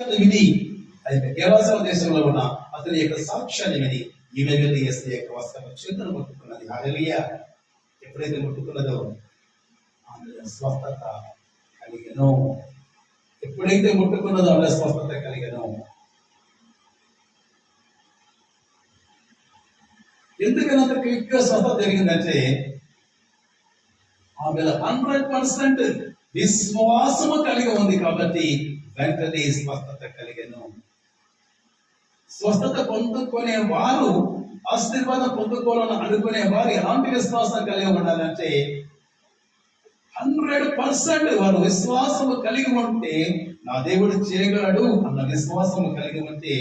విని అది దేవాసన దేశంలో ఉన్న అతని యొక్క సాక్ష్యాన్ని విని ఈమె వెళ్ళి యేసు యొక్క వస్త్రం చేతులు ముట్టుకున్నది. హల్లెలూయా. ఎప్పుడైతే ముట్టుకున్నదో ఆమె స్వస్థత కలిగెను. ఎప్పుడైతే ముట్టుకున్నదో ఆమె స్వస్థత కలిగెను. ఎందుకని అంత క్విక్ గా స్వస్థత జరిగిందంటే ఆమె 100% విశ్వాసము కలిగి ఉంది కాబట్టి వెంటనే స్వస్థత కలిగెను. స్వస్థత పొందుకునే వారు ఆశీర్వాదం పొందుకోవాలని అనుకునే వారు ఎలాంటి విశ్వాసం కలిగి ఉండాలంటే 100% వారు విశ్వాసము కలిగి ఉంటే నా దేవుడు చేయగలడు అన్న విశ్వాసము కలిగి ఉంటే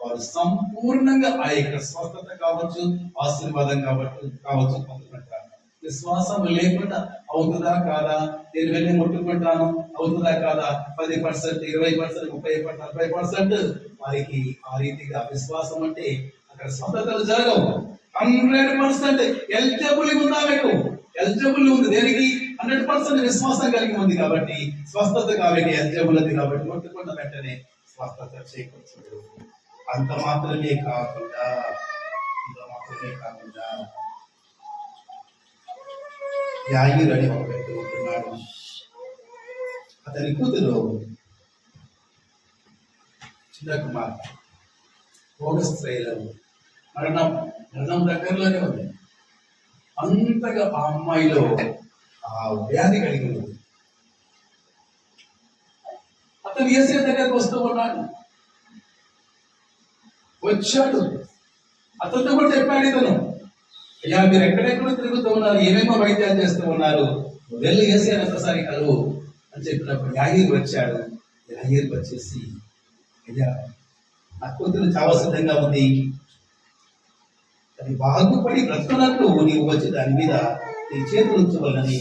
వారు సంపూర్ణంగా ఆ యొక్క స్వస్థత కావచ్చు, ఆశీర్వాదం కావచ్చు పొందుకుంటారు. విశ్వాసం లేకుండా అవుతుందా కాదా, నేను వెళ్ళి ముట్టుకుంటాను అవుతుందా కాదా, 10%, 20%, 30%, 40% వారికి ఆ రీతిగా విశ్వాసం అంటే అక్కడ స్వస్థతలు జరగవు. 100% ఎలిజిబుల్ ఉందా, మీకు ఎలిజిబుల్ ఉంది. దేనికి? 100% విశ్వాసం కలిగి ఉంది కాబట్టి స్వస్థత కాబట్టి ఎలిజిబుల్ ఉంది కాబట్టి ముట్టుకున్న వెంటనే స్వస్థత చేకూర్చదు. అంత మాత్రమే కాకుండా యాయిరు అని ఒక వ్యక్తి ఉంటున్నాడు. అతని కూతురు చిన్న కుమార్ భోగస్త్రీలో మరణం దగ్గరలోనే ఉంది. అంతగా ఆ అమ్మాయిలో ఆ వ్యాధి కలిగి ఉంది. అతను యేసయ్య దగ్గరకు వస్తూ ఉన్నాడు. వచ్చాడు, అతనితో కూడా చెప్పాడు ఇతను, అయ్యా మీరు ఎక్కడెక్కడ తిరుగుతూ ఉన్నారు, ఏమేమో వైద్యాలు చేస్తూ ఉన్నారు, వెళ్ళి యేసయ్య ఒకసారి కలువు అని చెప్పినప్పుడు యాయిరు వచ్చాడు. యాయిరు వచ్చేసి, అయ్యా నా కూతురు చాలా సిద్ధంగా ఉంది, అది బాగుపడి బ్రతుకున్నట్లు నీవు వచ్చి దాని మీద నీ చేతులు ఉంచవలని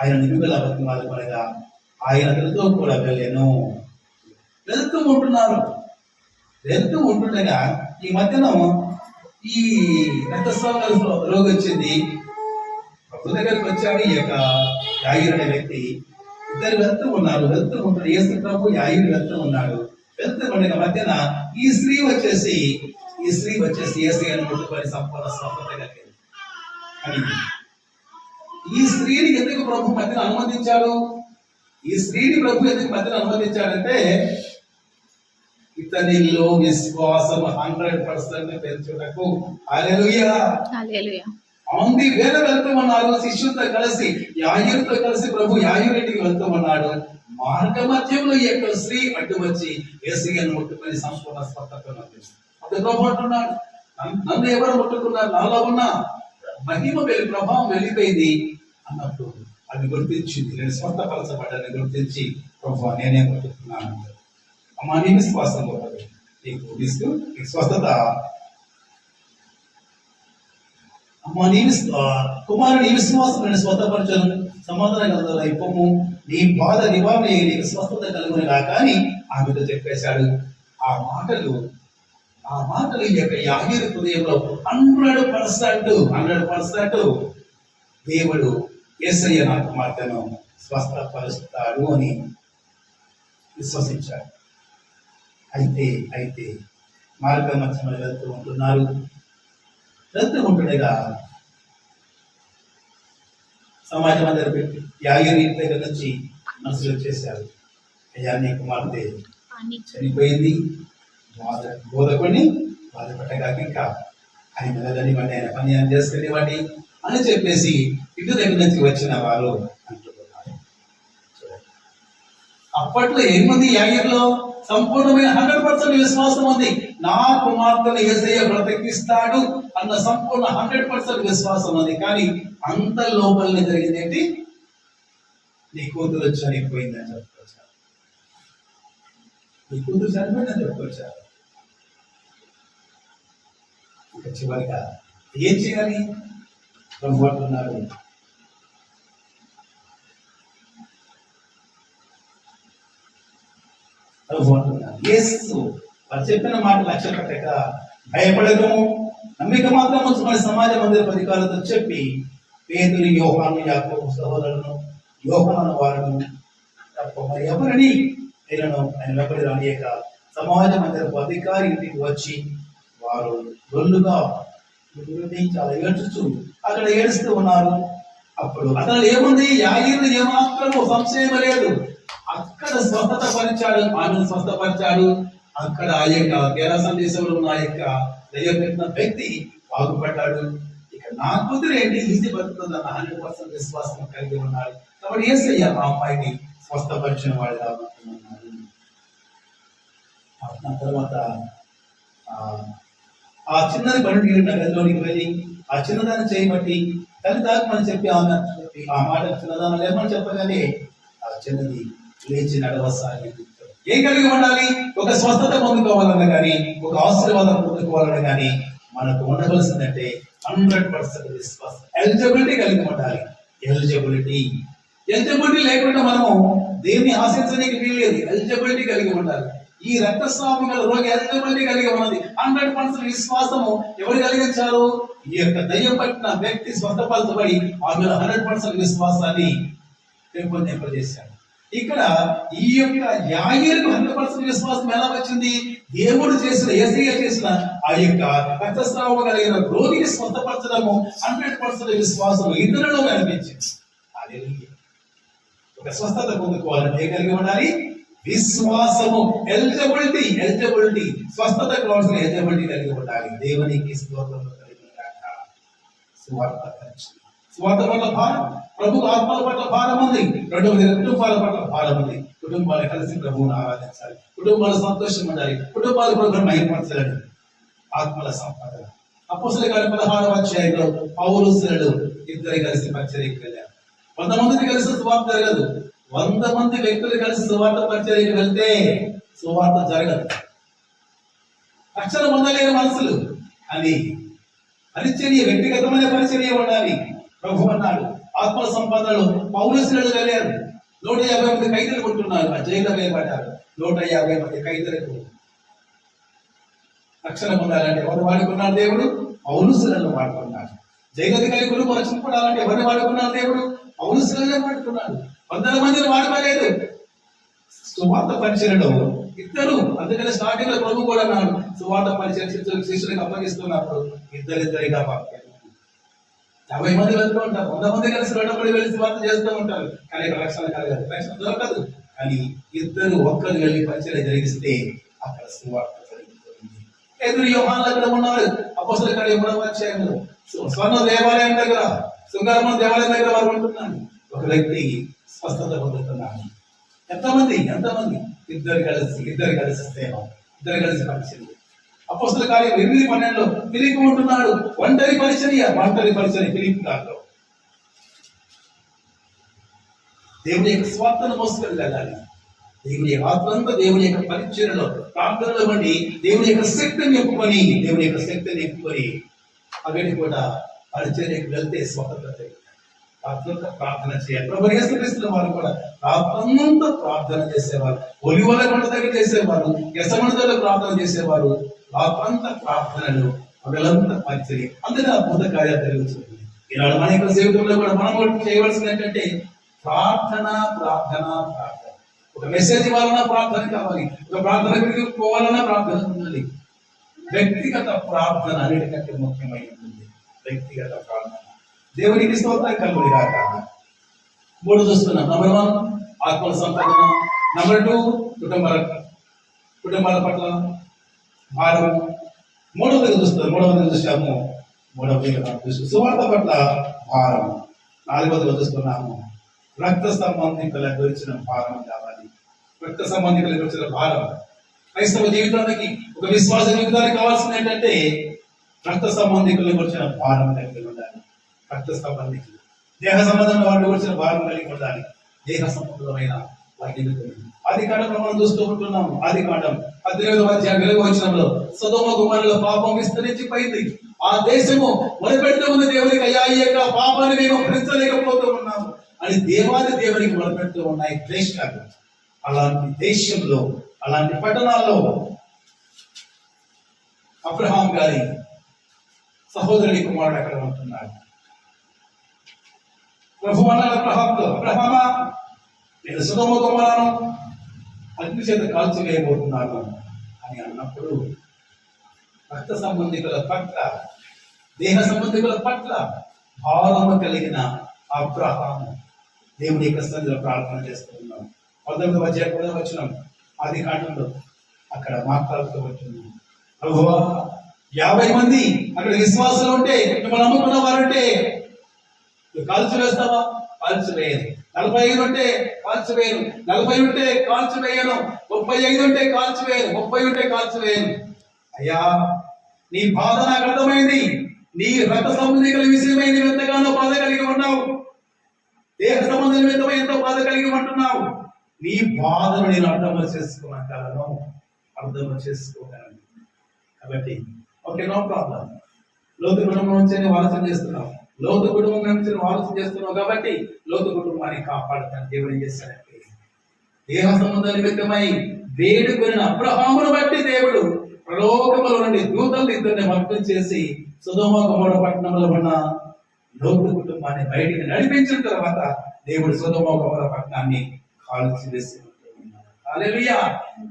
ఆయన నిలువల బతిమాలు పడగా ఆయన అతనితో కూడా వెళ్ళాను. వెళ్తూ ఉంటుండగా ఈ మధ్యన ఈ రక్తస్రావ రోగం వచ్చింది. ప్రభు దగ్గరికి వచ్చాడు ఈ యొక్క యాయిరు అనే వ్యక్తి. ఇద్దరు వెళ్తూ ఉంటారు. యేసు ప్రభు యాయిరు వెళ్తూ ఉన్నాడు. వెళ్తూ ఉండగా మధ్యన ఈ స్త్రీ వచ్చేసి యేసయ్యను ముట్టుకొని సంపూర్ణ స్వస్థత కలిగింది. అని ఈ స్త్రీని ఎందుకు ప్రభు మధ్యన అనుమతించాడు? ఈ స్త్రీని ప్రభు ఎందుకు మధ్యన అనుమతించాడంటే ఇతనిలో విశ్వాసం 100% పెంచుటకు. హల్లెలూయా. ఆంది వేళ వెళ్తూ ఉన్నారు శిష్యులతో కలిసి, యాయిరుతో కలిసి ప్రభు యాయిరింటికి వెళ్తూ ఉన్నాడు. మార్గ మధ్యంలో ఈ యొక్క స్త్రీ అడ్డు వచ్చి యేసయ్యను ముట్టుకొని సంపూర్ణ స్వస్థతను అందిస్తుంది. అతను ప్రభు అంటున్నాడు, నన్ను ఎవరు ముట్టుకున్నారు, నాలో ఉన్న మహిమ ప్రభావం వెళ్ళిపోయింది అన్నప్పుడు అది గుర్తించింది. నేను స్వస్థపరచబడ్డాన్ని గుర్తించి ప్రభు నేనే ముట్టుకున్నాను. అమ్మా నీ విశ్వాసం నీకు స్వస్థత. అమ్మా కుమారుడు నీ విశ్వాసం నేను స్వస్థపరచను, సమాధానం కలగము, నీ బాధ నివారణ నీకు స్వస్థత కలుగును కానీ ఆమెతో చెప్పేశాడు. ఆ మాటలు ఈ యొక్క యాయిరు హృదయంలో 100% దేవుడు యేసయ్య నా కుమార్తెను స్వస్థపరుస్తాడు అని విశ్వసించాడు. అయితే మార్గ మధ్యలో వెళ్తూ ఉంటుండగా సమాజం అందరూ పెట్టి యాయిరు ఇంటి దగ్గర నుంచి మనసులు వచ్చేసారు. అయ్యా నీ కుమార్తె చనిపోయింది, బోధకుడిని బాధపడ్డగా ఇంకా ఆయన వెళ్ళనివ్వండి, ఆయన పని ఆయన చేసుకునేవాడి అని చెప్పేసి ఇంటి దగ్గర నుంచి వచ్చిన వారు అంటున్నారు. అప్పట్లో ఏముంది యాయిరులో? సంపూర్ణమైన 100% విశ్వాసం ఉంది. నా కుమార్తెను యేసయ్య బ్రతికిస్తాడు అన్న సంపూర్ణ 100% విశ్వాసం ఉంది. కానీ అంత లోపలనే జరిగింది ఏంటి? నీ కూతురు చనిపోయిందని చెప్పుకొచ్చారు. ఇంకా చివరిగా ఏం చేయాలి? ప్రభు అంటున్నారు, యేసు వారు చెప్పిన మాట లక్ష్య పెట్టక భయపడకము, నమ్మిక మాత్రం ఉంచుకొని సమాజ మందిర అధికారులతో చెప్పి పేతురు, యోహాను, యాకోబు సహోదరులను, యోహాను వారిని తప్ప మరి ఎవరిని ఆయన వెంబడి రాని యొక్క సమాజ మందిరపు అధికారి ఇంటికి వచ్చి వారు రొల్లుగా చాలా ఏడ్చుచు అక్కడ ఏడుస్తూ ఉన్నారు. అప్పుడు అతను ఏముంది, యాయీరు ఏమాత్రము సంశయం లేదు. అక్కడ స్వస్థత పరిచాడు, ఆమెను స్వస్థపరిచాడు. అక్కడ ఆ యొక్క గెరాసన దేశంలో ఉన్న ఆ యొక్క దయ్యం పెట్టిన వ్యక్తి బాగుపడ్డాడు. ఇక నా కూతురు ఏంటి ఈజీ బతుకుతుందన్న 100% విశ్వాసం కలిగి ఉన్నాడు. కాబట్టి యేసయ్య ఆ అమ్మాయిని స్వస్థపరిచిన వాడుగా ఉన్నాడు. ఆ తర్వాత ఆ చిన్నది బండి నగరంలోనికి వెళ్ళి ఆ చిన్నదాన్ని చేయబట్టి తల్లి తాకమని చెప్పి ఆమె ఆ మాట చిన్నదాన్ని లేమని చెప్పగానే ఆ చిన్నది లేచి నడవసాగింది. ఏం కలిగి ఉండాలి? ఒక స్వస్థత పొందుకోవాలన్నా కానీ, ఒక ఆశీర్వాదం పొందుకోవాలన్నా కానీ మనకు ఉండవలసిందంటే 100% విశ్వాసం, ఎలిజిబిలిటీ కలిగి ఉండాలి. ఎలిజిబిలిటీ లేకుండా మనము దేన్ని ఆశించడానికి వీల్లేదు. ఎలిజిబిలిటీ కలిగి ఉండాలి. ఈ రక్తస్రావం గల రోగి ఎలిజిబిలిటీ కలిగి ఉన్నది. 100% విశ్వాసము ఎవరు కలిగించారు? ఈ యొక్క దయ్యం పట్టిన వ్యక్తి స్వస్థపరచబడి ఆమె 100% విశ్వాసాన్ని పెంపొందింపజేశాడు. ఇక్కడ ఈ యొక్క యాయీరుకు 100% విశ్వాసం ఎలా వచ్చింది? దేవుడు చేసిన, యేసయ్య చేసిన ఆ యొక్క రక్తస్రావం కలిగిన రోగిని స్వస్థపరచడము 100% విశ్వాసం ఇతరులలో కనిపించింది. ఒక స్వస్థత పొందుకోవాలంటే కలిగి ఉండాలి విశ్వాసము. ఎలిజిబిలిటీ స్వస్థత కావాల్సిన ఎలిజిబిలిటీ కలిగి ఉండాలి. దేవునికి స్తోత్రం కలిగిన సువార్త స్వార్థ పట్ల భారం, ప్రభు ఆత్మల పట్ల భారం ఉంది. రెండవది కుటుంబాల పట్ల భారం ఉంది. కుటుంబాలు కలిసి ప్రభువును ఆరాధించాలి. కుటుంబాలు సంతోషం ఉండాలి. కుటుంబాలు ప్రభువును మహిమపరచాలి. ఆత్మల సంపాదన. అపోస్తలుల కార్యం 16వ అధ్యాయంలో పౌలులు ఇద్దరు కలిసి పరిచర్యకు వెళ్ళారు. 100 మందిని కలిసి సువార్త జరగదు. 100 మంది వ్యక్తులు కలిసి సువార్త పరిచర్యకు వెళ్తే సువార్త జరగదు. అక్షర పొందలేని మనసులు అని పరిచర్య, వ్యక్తిగతమైన పరిచర్య ఉండాలి. ప్రభు అన్నాడు ఆత్మల సంపాదనలో పౌలులు వెళ్ళారు. 150 మంది ఖైదీలు ఉంటున్నారు. ఆ జైల్లో వేయబడ్డారు. 150 మంది ఖైదీలకు రక్షణ పొందాలంటే ఎవరు వాడుకున్నాడు? దేవుడు పౌలులను వాడుకున్నాడు. జైలధికారులు రక్షింపడాలంటే ఎవరిని వాడుకున్నాడు? దేవుడు పౌలులను వాడుకున్నాడు. 100 మందిని వాడుకోలేదు. సువార్త పరిచర్యలో ఇద్దరు, అందుకని స్టార్టింగ్ లో ప్రభు కూడా అన్నాడు సువార్త పరిచర్య శిష్యులకు అప్పగిస్తున్నప్పుడు ఇద్దరిద్దరిగా పంపారు. 50 మంది వెళ్తూ ఉంటారు. 100 మంది కలిసి రెండపడి వెళ్ళి సువార్త చేస్తూ ఉంటారు. కానీ రక్షణ కలగదు, రక్షణ దొరకదు. కానీ ఇద్దరు ఒక్కరు వెళ్ళి పరిచర్య జరిగిస్తే అక్కడ సువార్త జరుగుతుంది. ఎదురు యోహాను అక్కడ ఉన్నారు. అపోస్తలుల కార్యం 3వ అధ్యాయంలో స్వర్ణ దేవాలయం దగ్గర, శృంగారమ దేవాలయం దగ్గర వారు ఉంటున్నారు. ఒక వ్యక్తి స్వస్థత పొందుతున్నాడు. ఎంతమంది ఇద్దరు కలిసి సేవ, ఇద్దరు కలిసి పరిచర్య. అపోస్తలుల కార్యం 8:12 ఫిలిప్పు ఉంటున్నాడు. ఒంటరి పరిచర్య ఫిలిప్పు దాంట్లో దేవుని యొక్క స్వార్థను మోసుకెళ్ళాలి. దేవుని యొక్క ఆత్మంతా దేవుని యొక్క పరిచర్యలో, ప్రార్థనలో బట్టి దేవుని యొక్క శక్తిని ఎప్పుకొని అవిటి కూడా పరిచర్యకు వెళ్తే స్వతంత్రత. ప్రార్థన చేయాలి. ప్రభు యేసుక్రీస్తు వారు కూడా రాత్రంతా ప్రార్థన చేసేవారు. ఒలివల కొండ దగ్గర చేసేవారు, యెసమనదలో ప్రార్థన చేసేవారు. రాత్రంతా ప్రార్థనలు, పగలంతా పరిచర్య. అందుకే అద్భుత కార్యాలు జరుగుతుంది. ఈనాడు మన యొక్క జీవితంలో కూడా మనం చేయవలసింది ఏంటంటే ప్రార్థన. ఒక మెసేజ్ ఇవ్వాలన్నా ప్రార్థన కావాలి. ఒక ప్రార్థన గురించి పోవాలన్నా ప్రార్థన ఉండాలి. వ్యక్తిగత ప్రార్థన అన్నిటికంటే ముఖ్యమై ఉంటుంది. వ్యక్తిగత ప్రార్థన. దేవునికి స్తోత్రం కలుగును గాక. 3 చూస్తున్నాం. నంబర్ 1 ఆత్మల సంపాదన. నంబర్ 2 కుటుంబాల పట్ల భారం. మూడవది చూసాము. సువార్త పట్ల భారం. 4వదిగా చూస్తున్నాము. రక్త సంబంధికులకు గురించిన భారం కావాలి. రక్త సంబంధికులకు గురించిన భారం. క్రైస్తవ జీవితానికి, ఒక విశ్వాస జీవితానికి కావాల్సింది ఏంటంటే రక్త సంబంధికుల గురించిన భారం కలిగి ఉండాలి. రక్త సంబంధికులు, దేహ సంబంధమైన వాటి గురించిన భారం కలిగి ఉండాలి. దేహ సంబంధమైన వాటి ఆదికాండంలో మనం చూస్తూ ఉంటున్నాము. ఆదికాండం 18వ అధ్యాయం 7వ వచనంలో సొదొమ గొమొర్రాల పాపం విస్తరించిపోయింది. ఆ దేశము మొదలుపెడుతూ ఉన్న దేవునికి, అయ్యా ఈ యొక్క పాపాన్ని మేము భరించలేకపోతూ ఉన్నాము అని దేవునికి మొదలుపెడుతూ ఉన్నాయి ద్వేషాలు. అలాంటి దేశంలో, అలాంటి పట్టణాల్లో అబ్రహాం గారి సహోదరుని కుమారుడు అక్కడ ఉంటున్నాడు. ప్రభు అన్నాడు అబ్రహాంతో, అబ్రహామా, నేను సొదొమ గొమొర్రాను అగ్ని చేత కాల్చివేయబోతున్నాను అని అన్నప్పుడు రక్త సంబంధికుల పట్ల, దేహ సంబంధికుల పట్ల భావము కలిగిన అబ్రహాము దేవుని యొక్క సన్నిధిలో ప్రార్థన చేస్తున్నాం. 19వ వచనం ఆది కాండంలో అక్కడ మాట్లాడుతూ వచ్చింది, ప్రభువా 50 మంది అక్కడ విశ్వాసాలు ఉంటే, మిమ్మల్ని నమ్ముకున్న వారుంటే కాల్చివేస్తావా? కాల్చివేయను. 45 ఉంటే కాల్చివేయను, 40 ఉంటే కాల్చివేయను, 35 ఉంటే కాల్చివేయను, 30 ఉంటే కాల్చివేయను. అయ్యా, నీ బాధ నాకు అర్థమైంది. నీ రక్త సంబంధికుల విషయమై నువ్వు ఎంతగానో బాధ కలిగి ఉన్నావు. దేహ సంబంధం నిమిత్తమై ఎంతో బాధ కలిగి ఉంటున్నావు. నీ బాధను నేను అర్థం చేసుకోగలను. కాబట్టి ఓకే, నో ప్రాబ్లం. లోతు కుటుంబం నుంచి నువ్వు ఆలోచన చేస్తున్నావు. లోతు కుటుంబం నుంచి నువ్వు ఆలోచన చేస్తున్నావు కాబట్టి లోతు కుటుంబాన్ని కాపాడుతాను. దేవుడు ఏం చేశాడంటే, దేహ సంబంధం నిమిత్తమై వేడుకొనిన అబ్రహామును బట్టి దేవుడు ప్రలోకముల నుండి దూతలు ఇద్దరిని భక్తం చేసి సొదొమ గొమొర్రా పట్టణంలో ఉన్న లోతు కుటుంబాన్ని బయటికి నడిపించిన తర్వాత దేవుడు సొదొమ గొమొర్రా పట్టణాన్ని కాల్చివేసి హల్లెలూయా.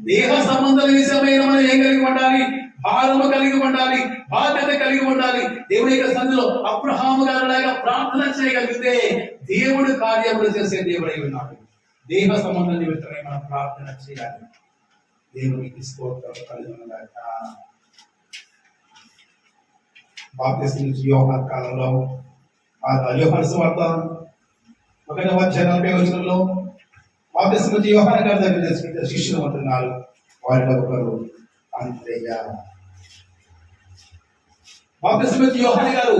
దేహ సంబంధాల విషయమైన మనం ఏం కలిగి ఉండాలి? భారము కలిగి ఉండాలి, బాధ్యత కలిగి ఉండాలి. దేవుడి యొక్క సన్నిధిలో అబ్రహాము గారిలాగా ప్రార్థన చేయగలిగితే దేవుడు కార్యములు చేసే దేవుడై ఉన్నాడు. దేహ సంబంధం నిమిత్తమై మనం ప్రార్థన చేయాలి. దేవునికి స్తోత్రం కలుగునుగాక. బాప్తిస్మం నుంచి యోహాను కాలంలో యోహాను సువార్త 1:40 బాప్తిస్మం నుంచి యోహాను గారి దగ్గర తెచ్చుకుంటే శిష్యులు ఉంటున్నారు. వారిలో ఒకరు అంద్రెయ. బాప్తిస్మం నుంచి యోహాను గారు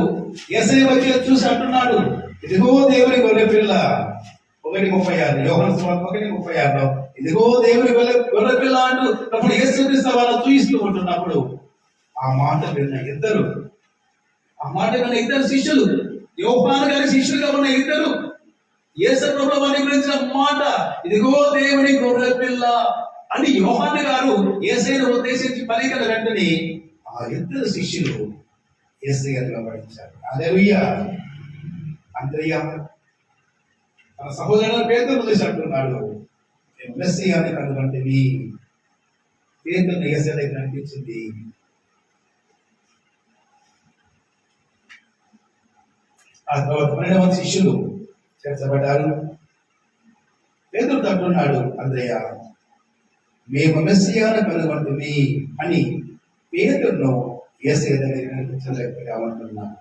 యేసయ్య వచ్చి చూసి అంటున్నాడు, ఇదిగో దేవుని గొర్రె పిల్ల. 1:36 యోహాను సువార్త 1:36 ఇదిగో దేవుని గొర్రె పిల్ల అంటూ అప్పుడు యేసుక్రీస్తు వాళ్ళని చూపిస్తూ ఉంటున్నప్పుడు ఆ మాట విన్న ఇద్దరు శిష్యులు, యోహాను గారి శిష్యులుగా ఉన్న ఇద్దరు యేసు ప్రభువు వారిని గురించిన మాట, ఇదిగో దేవుని గొర్రె పిల్ల అని యోహాను గారు యేసయ్యను ఉద్దేశించి పలికిన వెంటనే ఆ ఇద్దరు శిష్యులు యేసయ్య నిలబడించారు. హల్లెలూయా. అంద్రెయ తన సహోదరుడు పేతురును చూసి అంటున్నాడు, మెస్సీయాని కనుగొంటివి. పేతురును యేసయ్య దగ్గర అనిపించింది. ఆ తర్వాత 12 మంది శిష్యులు చేర్చబడ్డారు. పేతురు అంటున్నాడు, అంద్రెయ మేము మెస్సీయాను కనుగొంటివి అని పేతురును యేసయ్య దగ్గర కనిపించలేకపోయామంటున్నారు.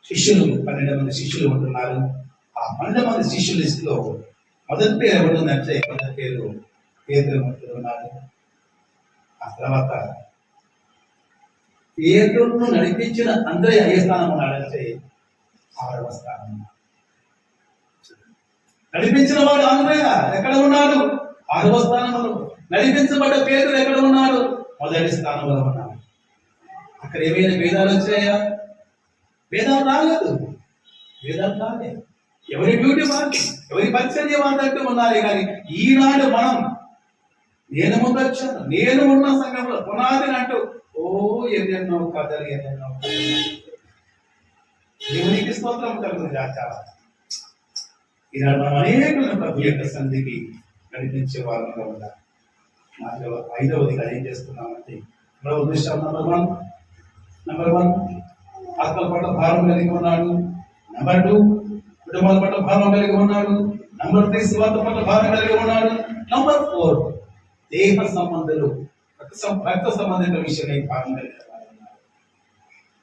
శిష్యులు 12 మంది శిష్యులు ఉంటున్నారు. ఆ 12 మంది శిష్యుల లిస్టులో మొదటి పేరు ఎవరుందంటే మొదటి పేరు పేతురు ఉంటున్నారు. ఆ తర్వాత పేతురును నడిపించిన అంద్రెయ ఏ స్థానం ఉన్నాడంటే 6వ స్థానం. నడిపించిన వాడు అంద్రెయ ఎక్కడ ఉన్నాడు? 6వ స్థానంలో. నడిపించబడ్డ పేతురు ఎక్కడ ఉన్నాడు? మొదటి స్థానంలో ఉన్నాడు. అక్కడ ఏమైనా భేదాలు వచ్చాయా? భేదాలు రాలేదు. ఎవరి డ్యూటీ వాళ్ళకి, ఎవరి పరిచర్య వాళ్ళంటూ ఉన్నారు. కానీ ఈనాడు మనం, నేను ముందు వచ్చాను, నేను ఉన్న సంఘంలో పునాదిని అంటూ ఎన్నెన్నో కథలు దేవునికి స్తోత్రం కలుగుతుంది. చాలా ఈనాడు మనం అనేకులను ప్రభు యొక్క సన్నిధికి నడిపించే వారంగా ఉండాలి. నాకు 5వదిగా ఏం చేస్తున్నామంటే ఉద్దేశం నంబర్ 1 ఆత్మల పట్ల భారం కలిగి ఉన్నాడు. నంబర్ 2 కుటుంబాల పట్ల భారం కలిగి ఉన్నాడు. నంబర్ 3 స్వార్థ పట్ల భారం కలిగి ఉన్నాడు. నంబర్ 4 దేహ సంబంధాలు, రక్త సంబంధిత విషయమై భారం కలిగి ఉన్నారు.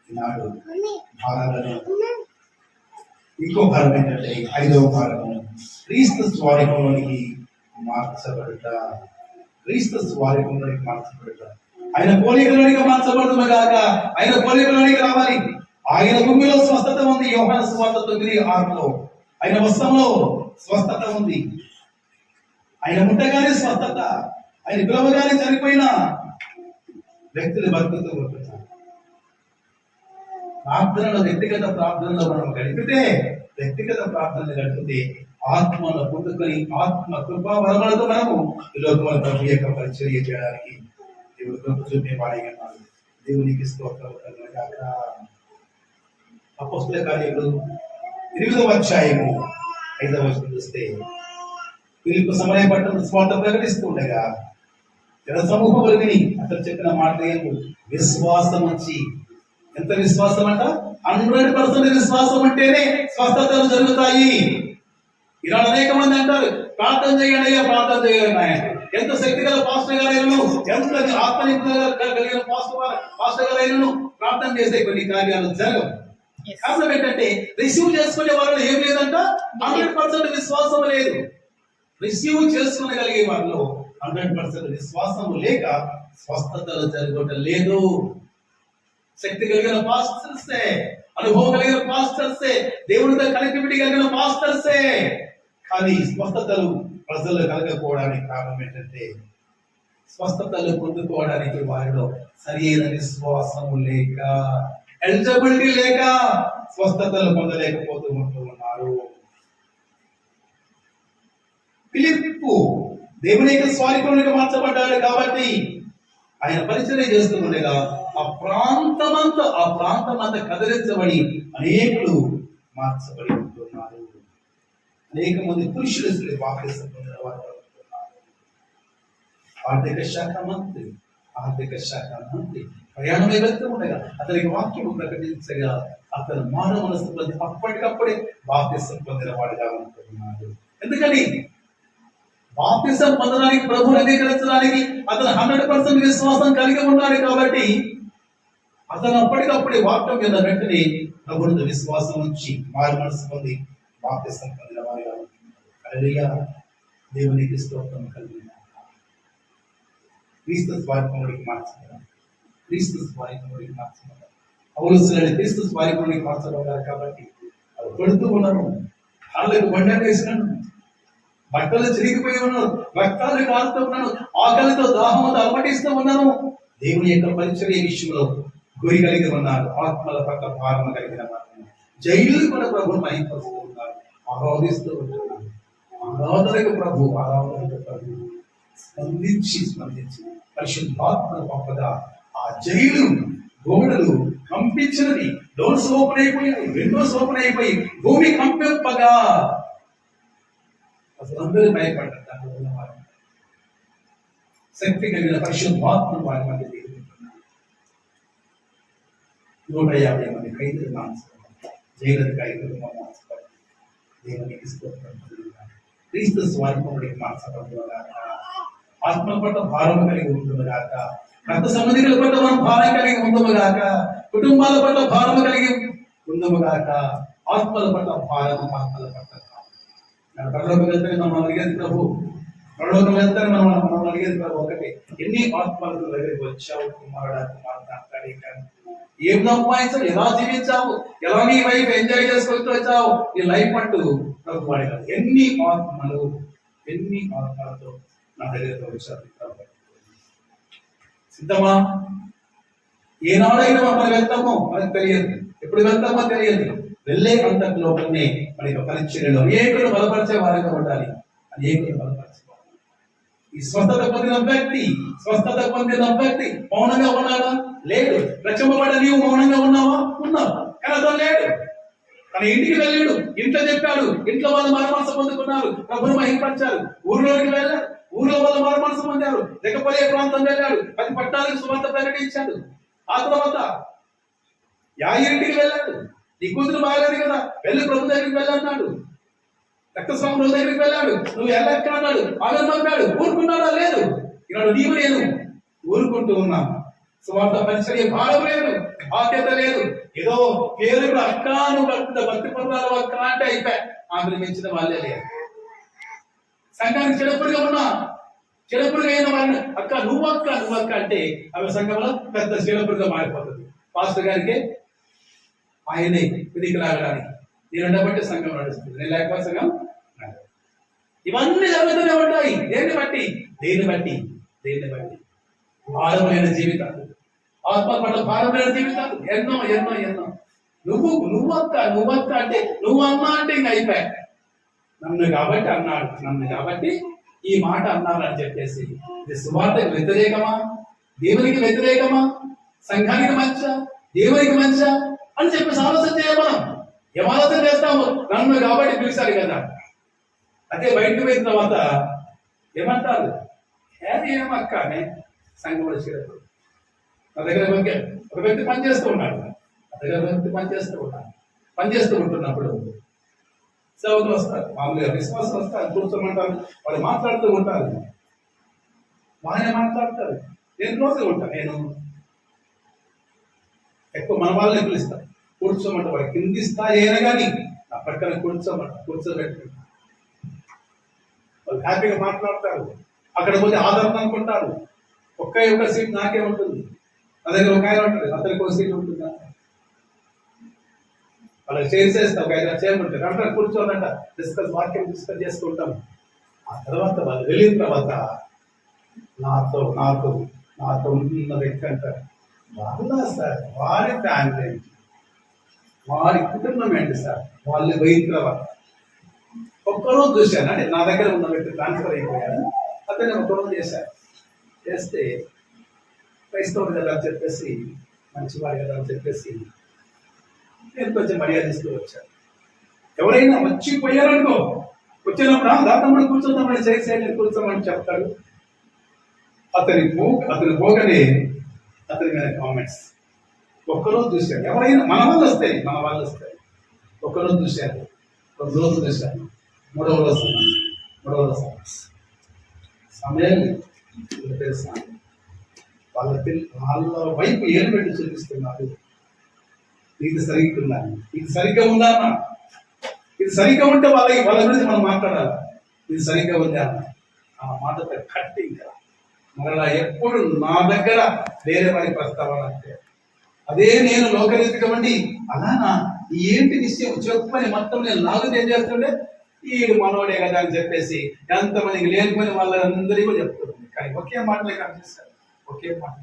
ఈనాడు భారాలను ఇంకో భారం ఏంటంటే 5వ భారము క్రీస్తు స్వరూపంలోనికి మార్చబడుట. ఆయన పోలికలోనికి మార్చబడుతున్న కాక ఆయన పోలికలోనికి రావాలి. ఆయన భూమిలో స్వస్థత ఉంది. యోహాను సువార్త 9:6 ఆయన వస్త్రంలో స్వస్థత ఉంది. ఆయన ముట్టగానే స్వస్థత, ఆయన పిలవగానే చనిపోయిన వ్యక్తులు బతుకుతూ ఉంటున్నారు. ప్రార్థనలో, వ్యక్తిగత ప్రార్థనలో మనం గడిపితే ఆత్మను పొందుకొని ఆత్మ కృపా వరములతో మనము ఈ లోకంలో ప్రభు యొక్క పరిచర్య చేయడానికి దేవుడు కృప చూపే వాడిగా ఉన్నాడు. దేవునికి స్తోత్రం కలుగునుగాక. అపోస్తలుల కార్యములు 8వ అధ్యాయము 5వ వచనం చూస్తే ఫిలిప్పు సమరయ పట్టణంలో స్వార్థ ప్రకటిస్తూ ఉండగా జన సమూహములు విని అతను చెప్పిన మాట ఏంటో విశ్వాసం వచ్చి, ఎంత విశ్వాసం అంట, 100% విశ్వాసం ఉంటేనే స్వస్థతలు జరుగుతాయి. ఇలా అనేక మంది అంటారు ప్రార్థన చేయండి అయ్యా, ప్రార్థన చేయండి ఆయన. ఎంత శక్తి గల పాస్టర్ గారైనను, ఎంత ఆత్మనిర్భర కలిగిన పాస్టర్ గారైనను ప్రార్థన చేసే కొన్ని కార్యాలు జరగవు. కారణం ఏంటంటే రిసీవ్ చేసుకునే వాళ్ళు ఏం లేదంట, 100% విశ్వాసం లేదు. రిసీవ్ చేసుకునగలిగే వాళ్ళు 100% విశ్వాసము లేక స్వస్థతలు జరగటం లేదు. శక్తి కలిగిన పాస్టర్సే, అనుభవం కలిగిన పాస్టర్సే, దేవుడితో కనెక్టివిటీ కలిగిన పాస్టర్సే, కానీ స్వస్థతలు ప్రజలు కలగకపోవడానికి కారణం ఏంటంటే స్వస్థతలు పొందుకోవడానికి వారిలో సరైన విశ్వాసము లేక, ఎలిజిబిలిటీ లేక స్వస్థతలు పొందలేకపోతూ ఉంటున్నారు. ఫిలిప్పు దేవుని యొక్క స్వారీకునిగా మార్చబడ్డాడు కాబట్టి ఆయన పరిచర్య చేస్తూ ఉండగా ఆ ప్రాంతమంతా కదిలించబడి అనేకులు మార్చబడి ఉంటున్నారు. అనేక మంది పురుషులు బాప్తిసం పొందిన వారు ఉంటున్నారు. ఆర్థిక శాఖ మంత్రి ప్రయాణమే వెళ్తూ ఉండగా అతనికి వాక్యం ప్రకటించగా అతను మానవ మనసు పొంది అప్పటికప్పుడే బాప్తిసం పొందిన వాడిగా ఉంటున్నాడు. ఎందుకని బాప్తిసం పొందడానికి, ప్రభువుని అంగీకరించడానికి అతను 100% విశ్వాసం కలిగి ఉన్నాడు. కాబట్టి అతను అప్పటికప్పుడే వాక్యం మీద వెంటనే ప్రభువుని విశ్వాసం ఉంచి మారు మనసు పొంది బాప్తిసం పొందిన వారిగా ఉంటున్నాడు. హల్లెలూయా, దేవునికి స్తోత్రం కలిగిన క్రీస్తు స్వారీకునికి మార్చబడ్డారు. పౌలుసులని క్రీస్తు స్వారీకునికి మార్చబడ్డారు. కాబట్టి అది కొడుతూ ఉన్నాను, కాళ్ళకు బండ వేసినాను, బట్టలు చిరిగిపోయి ఉన్నాను, రక్తాలు కాలుతూ ఉన్నాను, ఆకలితో దాహంతో అలమటిస్తూ ఉన్నాను. దేవుని యొక్క పరిచర్య విషయంలో గురి కలిగి ఉన్నారు. ఆత్మల పట్ల భారణ కలిగిన వారు జైలు కూడా ప్రభుని మహిమపరుస్తూ ఉన్నారు, ఆరాధిస్తూ ఉంటున్నారు. ఆరాధనకు ప్రభు స్పందించి పరిశుద్ధాత్మ పంపగా ఆ జైలు గోడలు కంపించినది, డోర్స్ ఓపెన్ అయిపోయాయి, విండోస్ ఓపెన్ అయిపోయి భూమి కంపింపగా అసలు అందరూ భయపడ్డారు. శక్తి కలిగిన పరిశుద్ధాత్మ వారి మధ్య దిగుతున్నారు. 150 మంది ఖైదీలు జైలు ఖైదీలు మార్చబడ్డారు. దేవునికి స్తోత్రం. క్రీస్తు స్వారీకునికి మార్చబడుగాక, ఆత్మ పట్ల భారం కలిగి ఉంటుందిగాక, రక్త సంబంధికుల పట్ల మనం భారం కలిగి ఉందముగాక, కుటుంబాల పట్ల భారం కలిగి ఉందముగాక, ఆత్మల పట్ల భారం, ఆత్మల పట్ల పరలోకం వెళ్తానే మనం అడిగేది ప్రభు, పరలోకం వెళ్తానే మనం అడిగేది ప్రభు ఒకటి, ఎన్ని ఆత్మలకు దగ్గరికి వచ్చావు కుమారుడా, కుమారుడు అంటాడు. ఏం సంపాదించావు, ఎలా జీవించావు, ఎలా నీ లైఫ్ ఎంజాయ్ చేసుకుంటూ వచ్చావు, నీ లైఫ్ అంటూ ప్రభు అడిగారు. ఎన్ని ఆత్మలతో నా దగ్గరతో వచ్చారు. సిద్ధమా? ఏనాడైనా మనం వెళ్తామో మనకు తెలియదు, ఎప్పుడు వెళ్తామో తెలియదు. వెళ్ళే అంతలోనే మన యొక్క పరిచర్యలో అనేకులు బలపరిచే వారిగా ఉండాలి. అనేకులు బలపరచుకోవాలి. ఈ స్వస్థత పొందిన వ్యక్తి మౌనంగా ఉన్నాడా? లేడు. రక్షింపబడ్డ నీవు మౌనంగా ఉన్నావా? ఉన్నావు. కానీ అతను లేడు. తన ఇంటికి వెళ్ళాడు, ఇంట్లో చెప్పాడు, ఇంట్లో వాళ్ళు మారుమనసు పొందుకున్నారు, ప్రభుని మహిమపరిచారు. ఊర్లోకి వెళ్ళాడు, ఊర్లో వాళ్ళు మారుమనసు పొందారు. లేకపోతే ప్రాంతం వెళ్ళాడు, 10 పట్టణాలకు సువార్త ప్రకటించాడు. ఆ తర్వాత యాయింటికి వెళ్ళాడు, నీ కూతురు బాగాలేదు కదా, వెళ్ళి ప్రభు దగ్గరికి వెళ్ళన్నాడు. రక్తస్వామి ప్రభు దగ్గరికి వెళ్ళాడు, నువ్వు వెళ్ళక్క అన్నాడు. ఆమె పంపాడు, ఊరుకున్నాడా? లేదు. ఈనాడు నీవు నేను ఊరుకుంటూ ఉన్నాం. సువార్త పరిచర్య భారం లేదు, బాధ్యత లేదు. ఏదో పేరు అక్క, నువ్వు భక్తి పొందాలి అక్క అంటే అయిపోయా, ఆమెను మెచ్చిన వాళ్ళే లేదు. సంఘానికి చెడపుడుగా ఉన్నా, చెడపుడుగా అయిన వాళ్ళని అక్క నువ్వు అక్క అంటే ఆమె సంఘంలో పెద్ద చెడపుడుగా మారిపోతుంది. పాస్టర్ గారికి ఆయనే పిడికి లాగడానికి, నేను బట్టి సంఘం నడుస్తుంది, నేను లేకపోతే సంఘం. ఇవన్నీ జరుగుతూనే ఉంటాయి. దేన్ని బట్టి భారమైన జీవితాలు, ఆత్మ పట్ల భారమైన జీవితాలు ఎన్నో. నువ్వక్క అంటే నువ్వు అన్నా అంటే ఇంకా అయిపోయా. నన్ను కాబట్టి ఈ మాట అన్నారు అని చెప్పేసి ఇది సువార్తకు వ్యతిరేకమా, దేవునికి వ్యతిరేకమా, సంఘానికి మంచా, దేవునికి మంచా అని చెప్పేసి ఆలోచన చేయాలి. మనం ఏం ఆలోచన చేస్తాము? నన్ను కాబట్టి పిలిచారు కదా, అదే బయటకు పోయిన తర్వాత ఏమంటారు, ఏమక్క అని సంఘం వచ్చేటప్పుడు నా దగ్గర ఒక వ్యక్తి పనిచేస్తూ ఉన్నాడు. నా దగ్గర వ్యక్తి పనిచేస్తూ ఉంటున్నప్పుడు సేవకులు వస్తారు, మామూలుగా విశ్వాసం వస్తారు, కూర్చోమంటారు, వాళ్ళు మాట్లాడుతూ ఉంటారు, బాగానే మాట్లాడతారు. నేను రోజుగా ఉంటాను, నేను ఎక్కువ మన వాళ్ళని పిలుస్తాను, కూర్చోమంట వాడు కింది స్థాయి అయినా కానీ నా పక్కన కూర్చోబెట్టుకుంటాను. వాళ్ళు హ్యాపీగా మాట్లాడతారు. అక్కడ పోతే ఆదరణ అనుకుంటారు. ఒక్క సీట్ నాకే ఉంటుంది, నా దగ్గర ఒక ఆయన ఉంటుంది, అతనికి ఒక సీట్ ఉంటుంది. వాళ్ళకి చేసేస్తా, ఒక 5 చైర్లు ఉంటారు, అంటారు కూర్చోనంట, వాక్యం డిస్కస్ చేసుకుంటాం. ఆ తర్వాత వాళ్ళు వెళ్ళిన తర్వాత నాతో ఉన్న వ్యక్తి అంటారు, వాళ్ళ సార్ వారి ఫ్యామిలీ ఏంటి, వారి కుటుంబం ఏంటి సార్, వాళ్ళు పోయిన తర్వాత ఒక్కరోజు చూశాను. అంటే నా దగ్గర ఉన్న వ్యక్తి ట్రాన్స్ఫర్ అయిపోయాను, అతన్ని ఒక్కరోజు చేస్తే క్రైస్తవుడు కదా అని చెప్పేసి, మంచివాడు కదా అని చెప్పేసి నేను కొంచెం మర్యాద ఇస్తూ వచ్చాను. ఎవరైనా వచ్చిపోయారనుకో, వచ్చినప్పుడు దాంట్లో కూర్చుందామని చేసి కూర్చోమని చెప్తాడు. అతని పోగానే అతని మీద కామెంట్స్. ఒక్కరోజు చూశాను, ఎవరైనా మన వాళ్ళు వస్తాయి. ఒక్కరోజు చూశాను, 2 రోజులు చూశాను, 3వ రోజు సమయాన్ని తెలుసా, వాళ్ళ వైపు ఏలు పెట్టి చూపిస్తున్నారు. ఇది సరిగ్గా ఉందా అన్న, ఇది సరిగ్గా ఉంటే వాళ్ళ గురించి మనం మాట్లాడాలి. ఇది సరిగ్గా ఉందా అన్న, ఆ మాటతో కట్టి ఇంకా మరలా ఎప్పుడు నా దగ్గర వేరే వారి ప్రస్తావన అంటే అదే నేను లోకరీతిగా ఉండి అలానా ఏంటి విషయం చెప్పని మొత్తం నేను లాగు ఏం చేస్తుండే, ఈడు మనోడే కదా అని చెప్పేసి ఎంతమందికి లేనిపోయిన వాళ్ళందరికీ కూడా చెప్తుంది. కానీ ఒకే మాటలే కనిపిస్తారు, ఒకే మాట,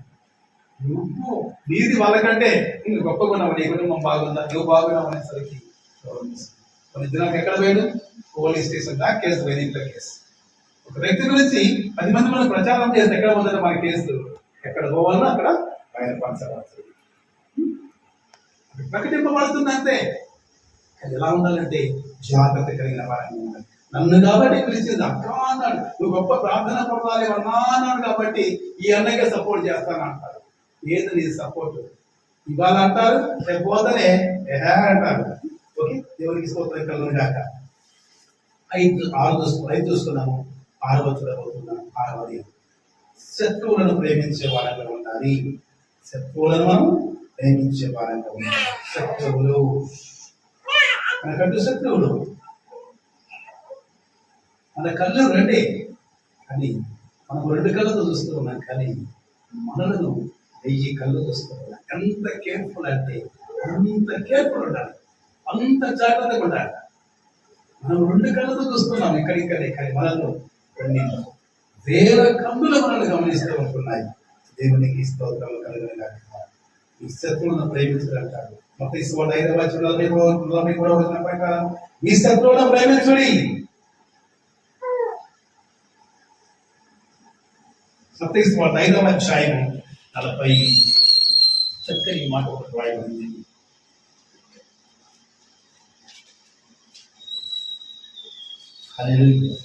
నువ్వు నీది వాళ్ళకంటే నువ్వు గొప్పగా ఉన్నావు, నీ కుటుంబం బాగుందా, నువ్వు బాగున్నావు అనేసరికి కొన్ని దినాలకు ఎక్కడ పోయాడు, పోలీస్ స్టేషన్ దాకా కేసు పోయింది, ఇంట్లో కేసు. ఒక వ్యక్తి గురించి 10 మంది మనం ప్రచారం చేస్తే ఎక్కడ పోతుందో మన కేసు, ఎక్కడ పోవాలో అక్కడ ఆయన పంచబడుతుంది, ప్రకటింపబడుతుంది అంతే. అది ఎలా ఉండాలంటే జాగ్రత్త కలిగిన వారంగా ఉండాలి. నన్ను కాబట్టి పిలిచింది అక్క అన్నాడు, నువ్వు గొప్ప ప్రార్థన పడాలి అన్నా అన్నాడు కాబట్టి ఈ అన్నయ్యకి సపోర్ట్ చేస్తాను అంటారు. ఏది నీ సపోర్ట్ ఇవాళ అంటారు, రేపు పోతేనే అంటారు. ఓకే, దేవునికి స్తోత్రం కలుగును గాక. 5 చూసుకున్నాము. 6వ చూడబోతున్నాం. 6వది, శత్రువులను ప్రేమించే వారంగా ఉండాలి. శత్రువులను మనం ప్రేమించే వారంగా ఉండాలి. శత్రువులు మనకంటూ శత్రువులు, మన కళ్ళు 2, కానీ మనం 2 కళ్ళతో చూస్తూ ఉన్నాం, కానీ మనలను 1000 కళ్ళు చూస్తూ ఉన్నాం. ఎంత కేర్ఫుల్ అంటే అంత కేర్ఫుల్ ఉండాలి, అంత జాగ్రత్తగా ఉండాలి. మనం 2 కళ్ళతో చూస్తున్నాం ఇక్కడిక్కడే, కానీ మనలో కొన్ని వేల కన్నుల మనల్ని గమనిస్తూ ఉంటున్నాయి. దేవునికి స్తోత్రాలు కలుగును గాక. ఈ శత్రువులను ప్రేమించడంటారు. మత్తయి సువార్త 5వ అధ్యాయం 43వ వచనం ప్రకారం ఈ శత్రువులను ప్రేమించుడి. మత్తయి సువార్త 5వ అధ్యాయం 40 చక్కని మాట ఒకటి రాయబడింది. హల్లెలూయా.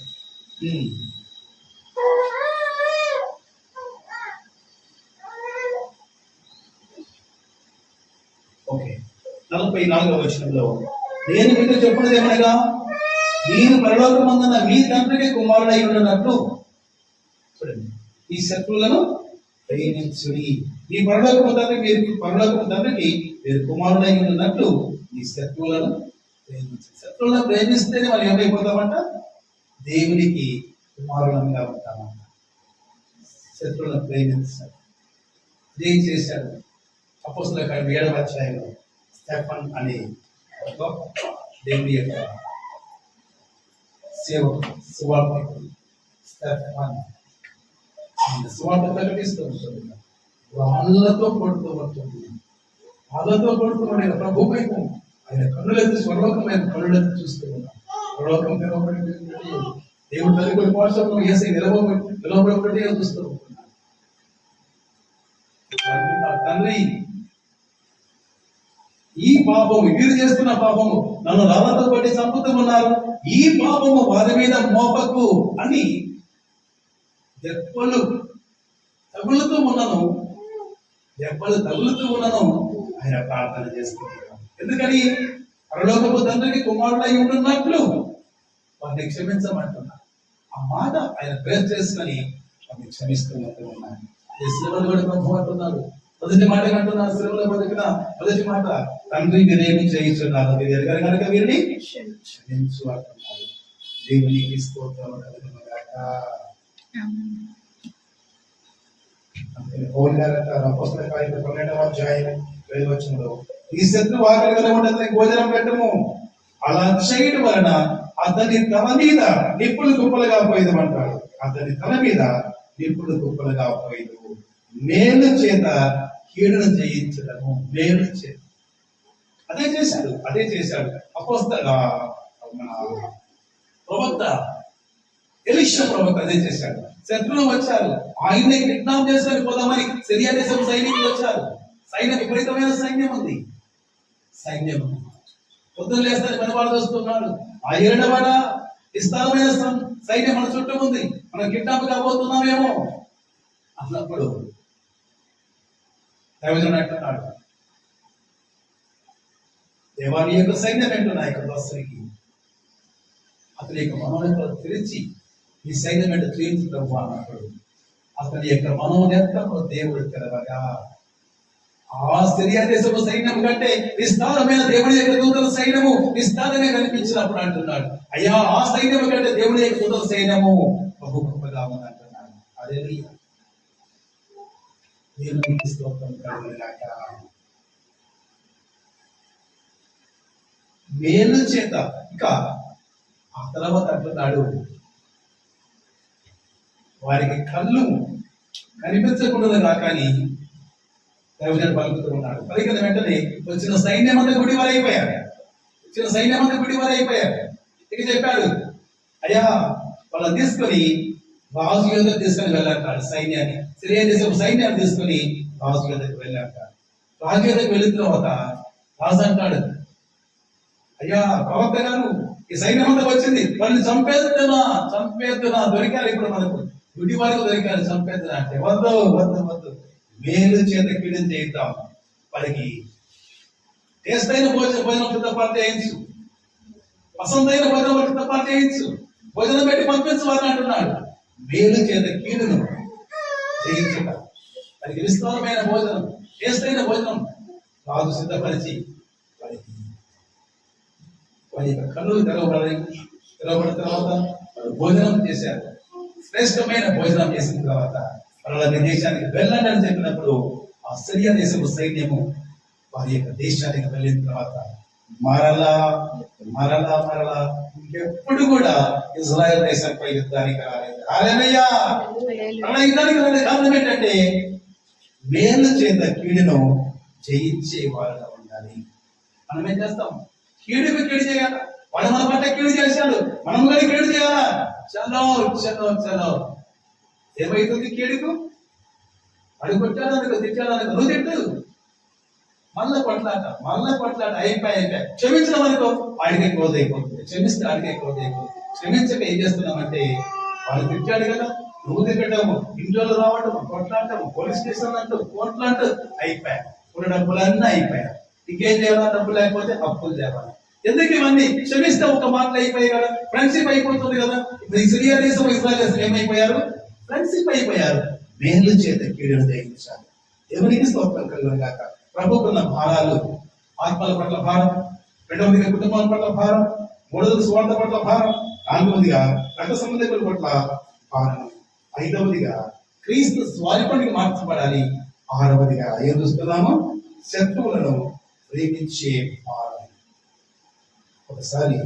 ఓకే, 44వ వచనంలో నేను మీకు చెప్పినది ఏమనగా, మీరు పరలోకమందున్న మీ తండ్రికి కుమారుడై ఉన్నట్లు, చూడండి, ఈ శత్రువులను ప్రేమించుడి. ఈ పరలోకపు తండ్రికి మీరు కుమారుడై ఉన్నట్లు ఈ శత్రువులను ప్రేమించు. శత్రువులను ప్రేమిస్తేనే మనం ఏమైపోతామంట, దేవునికి కుమారులంగా ఉంటామంట. శత్రువులను ప్రేమించాలి. ఏం చేశాడు అపోస్తలుల కార్యం 7వ అధ్యాయంలో స్టెఫన్ అనే దేవుని యొక్క సువార్తికుడు స్టెఫన్ సువార్త ప్రకటిస్తూ ఉంటుంది. వాళ్ళతో కొడుతూ ఉంటుంది, వాళ్ళతో కొడుతున్నాడు. ఆయన ప్రభు వైపు ఆయన కన్నులెత్తి స్వర్లోకమైన కన్నులెత్తి చూస్తూ ఉన్నాడు. స్వర్లోకం తెరవబడి దేవుడు తల్లి పాఠశాలలో ఏసై నిలబడి చూస్తూ ఉంటున్నాడు. తండ్రి, ఈ పాపము వీరు చేస్తున్న పాపము నన్ను రాళ్ళతో బట్టి చంపుతూ ఉన్నారు, ఈ పాపము వారి మీద మోపకు అని దెబ్బలు తగులుతూ ఉన్నాను ఆయన ప్రార్థన చేస్తున్నాడు. ఎందుకని? పరలోకపు తండ్రికి కుమారుడు అయి ఉంటున్నట్లు వారిని క్షమించమంటున్నా. ఆ మాట ఆయన పేరు చేసుకొని వారిని క్షమిస్తున్నట్టు ఉన్నాను. శ్రమలు కూడా ప్రభు అంటున్నాడు. మొదటి మాట అంటున్నారు, శ్రమలో బతికిన మొదటి మాట, తండ్రి మీరేమి చేయించున్నారు మీరు ఎరగారు కనుక వీరిని క్షమించు అంటున్నారు. దేవునికి స్తోత్రం కలుగునుగాక. పౌలు గారు అంటారు అపోస్తలుల కార్యములు 12వ అధ్యాయం 7వ వచనంలో, ఈ శత్రువు ఆకలి కలిగి ఉంటే అతనికి భోజనం పెట్టము, అలా చేయడం వలన అతని తల మీద నిప్పులు కుప్పలుగా పోయేది అంటాడు. అతని తల మీద నిప్పులు కుప్పలుగా పోయేది. మేలు చేత కీడును జయించడము, మేలు చేత. అదే చేశాడు అపోస్తల ప్రవక్త ఎలీషా ప్రవక్త అదే చేశాడు. శత్రువులు వచ్చారు, ఆయన్ని కిడ్నాప్ చేసుకొని పోదామని సిరియా దేశం సైనికులు వచ్చారు. సైన్యం, విపరీతమైన సైన్యం ఉంది. పొద్దున్న లేస్తారు పనివాడు వస్తున్నాడు. ఆ 7వ విస్తారమైన సైన్యం మన చుట్టూ ఉంది, మనం కిడ్నాప్ కాబోతున్నామేమో అన్నప్పుడు దైవజనుడు అంటున్నాడు, దేవాని యొక్క సైన్యం అంటున్నా యొక్క దోస్తునికి అతని యొక్క మనోనేత్రాలు తెరిచి ఈ సైన్యం అంటే చేయించు ప్రభు అన్నప్పుడు అతని యొక్క మనోనేత్రము దేవుడు తెరవగా ఆ సిరియా దేశపు సైన్యం కంటే విస్తారమైన దేవుడి యొక్క దూతల సైన్యము విస్తారంగా కనిపించినప్పుడు అంటున్నాడు, అయ్యా ఆ సైన్యము కంటే దేవుడి యొక్క దూతల సైన్యము బహు గొప్పగా ఉంది అంటున్నాడు. హల్లెలూయా. దేవునికి స్తోత్రం కలుగునుగాక. మేలు చేత ఇంకా ఆ తర్వాత అంటున్నాడు, వారికి కళ్ళు కనిపించకుండా కానీ దైవజనుడు పలుకుతూ ఉన్నాడు. పలికిన వెంటనే వచ్చిన సైన్యం అంతా గుడివారైపోయారు. ఇక చెప్పాడు, అయ్యా వాళ్ళని తీసుకొని రాజు యొద్దకు తీసుకొని వెళ్ళాడు. సైన్యాన్ని, సిరియా దేశపు సైన్యాన్ని తీసుకొని రాజు యొద్దకు వెళ్ళాడు. రాజు యొద్దకు వెళ్ళిన తర్వాత రాజు అంటాడు, అయ్యా ప్రవక్త గారు, ఈ సైన్యం అంతా వచ్చింది, వాళ్ళని చంపేద్దునా దొరికారు. ఇప్పుడు మనకు గుడి వారికి దొరికారు, చంపేద్దునా అంటే వద్దు మేలు చేత కీడును చేయిద్దాం. వారికి టేస్ట్ అయిన భోజనం సిద్ధపాటు చేయించు, పసందైన భోజనం సిద్ధపాటు చేయించు, భోజనం పెట్టి పంపించు అని అంటున్నాడు. మేలు చేత కీడును చేయించుట, వారికి విస్తారమైన భోజనం, టేస్ట్ అయిన భోజనం రాజు సిద్ధపరిచి వారి యొక్క కన్నులు తెరవబడిన తర్వాత వారు భోజనం చేశారు. శ్రేష్టమైన భోజనం చేసిన తర్వాత వాళ్ళ దేశానికి వెళ్ళండి అని చెప్పినప్పుడు ఆ సిరియా దేశపు సైన్యము వారి యొక్క దేశానికి వెళ్ళిన తర్వాత మరలా ఇంకెప్పుడు కూడా ఇజ్రాయెల్ దేశంపై యుద్ధానికి రాలేదు. హల్లెలూయా. యుద్ధానికి రాలేదు కారణం ఏంటంటే మేలు చేత కీడును జయించే వారుగా ఉండాలి. మనం ఏం చేస్తాం? కీడుకు కీడు చేయాలి. వాడు మన పట్ల కీడు చేశాడు, మనం కూడా కీడు చేయాలా? చలో ఏమైతుంది? కీడుకు వాడు కొట్టాడనుకో, తిట్టాడనుకో, నువ్వు తిట్టు, మళ్ళా కొట్లాట అయిపోయి క్షమించడం అనుకో ఆడికే క్లోజ్ అయిపోతుంది. క్షమిస్తే ఆడికే క్లోజ్ అయిపోతుంది. క్షమించక ఏం చేస్తున్నామంటే వాడు తిట్టాడు కదా, నువ్వు తిట్టడము, ఇంట్లో రావటము, కొట్లాడటము, పోలీస్ స్టేషన్ అంటూ కోట్లాంటూ అయిపోయా. కొన్ని డబ్బులన్నీ అయిపోయా. ఇంకేం చేయాలా? డబ్బులు లేకపోతే అప్పులు చేయాలి. ఎందుకు ఇవన్నీ? క్షమిస్తే ఒక మాటలు అయిపోయాయి కదా, ఫ్రెండ్షిప్ అయిపోతుంది కదా. ఇప్పుడు ఈ సిరియా దేశం, ఇజ్రాయెల్ దేశం ఏమైపోయారు? ఫ్రెండ్షిప్ అయిపోయారు. మేలు చేత కీడును జయించాలి. దేవునికి స్తోత్రం కలుగునుగాక. ప్రభుకున్న భారాలు, ఆత్మల పట్ల భారం, 2వదిగా కుటుంబాల పట్ల భారం, 3వది స్వార్థ పట్ల భారం, 4వదిగా రక్త సంబంధికుల పట్ల భారం, 5వదిగా క్రీస్తు స్వరూపానికి మార్చబడాలి, 6వదిగా ఏం చూస్తున్నాము? శత్రువులను ప్రేమించే భారం. ఒకసారి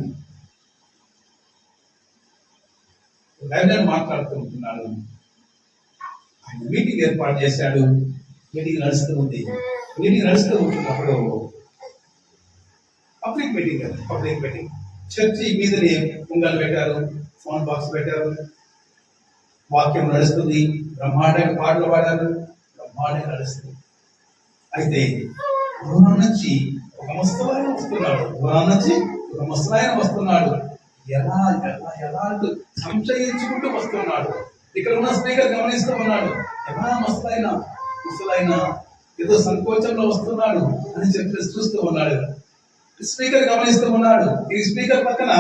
మాట్లాడుతూ ఉంటున్నాడు. ఆయన మీటింగ్ ఏర్పాటు చేశాడు. మీటింగ్ నడుస్తూ ఉంటున్నప్పుడు పబ్లిక్ మీటింగ్ చర్చి మీదనే పొంగల్ పెట్టారు, ఫోన్ బాక్స్ పెట్టారు, వాక్యం నడుస్తుంది, బ్రహ్మాండంగా పాటలు పాడారు, బ్రహ్మాండంగా నడుస్తుంది. అయితే దూరం నుంచి ఒక ముసలాయన వస్తున్నాడు. ఎలా ఎలా ఎలా అంటూ సంశయించుకుంటూ వస్తున్నాడు. ఇక్కడ ఉన్న స్పీకర్ గమనిస్తూ ఉన్నాడు. ఎలా ముసలైన ఏదో సంకోచంలో వస్తున్నాడు అని చెప్పేసి చూస్తూ ఉన్నాడు. స్పీకర్ గమనిస్తూ ఉన్నాడు. ఈ స్పీకర్ పక్కన